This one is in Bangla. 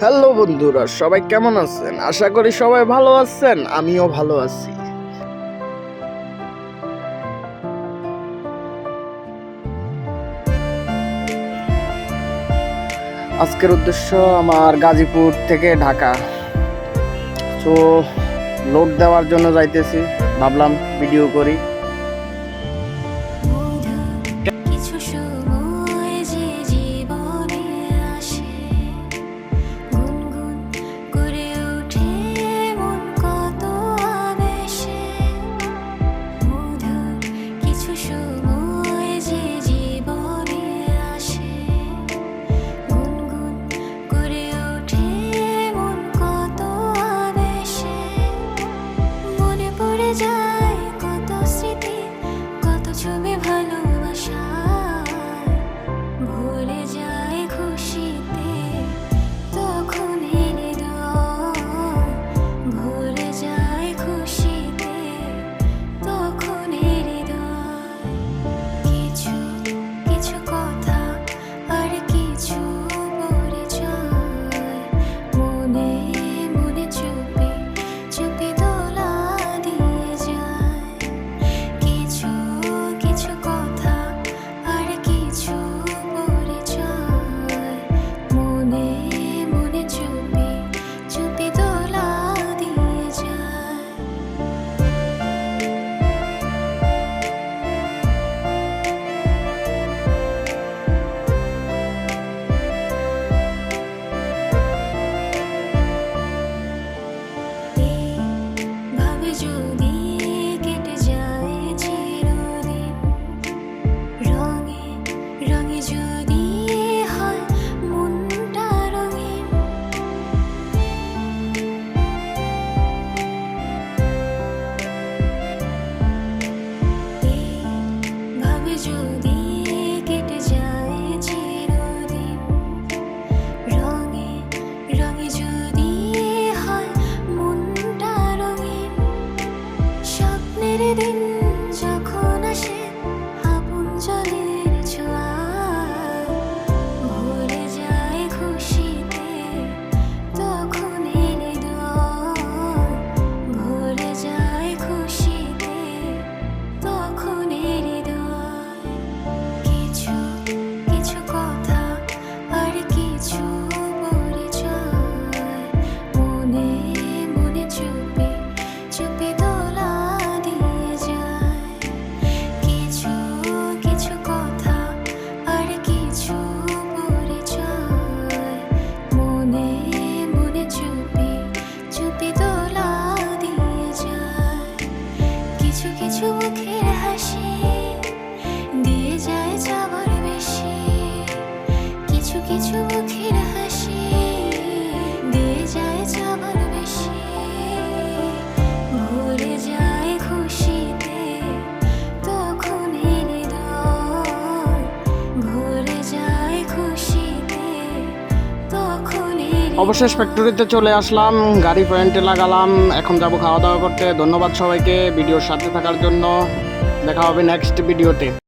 হ্যালো বন্ধুরা, সবাই কেমন আছেন? আশা করি সবাই ভালো আছেন, আমিও ভালো আছি। আজকের উদ্দেশ্য আমার গাজীপুর থেকে ঢাকা, তো লোড দেওয়ার জন্য যাইতেছি, ভাবলাম ভিডিও করি। অবশেষ ফ্যাক্টরিতে চলে আসলাম, গাড়ি পয়েন্টে লাগালাম, এখন যাব খাওয়া দাওয়া করতে। ধন্যবাদ সবাইকে ভিডিওর সাথে থাকার জন্য। দেখা হবে নেক্সট ভিডিওতে।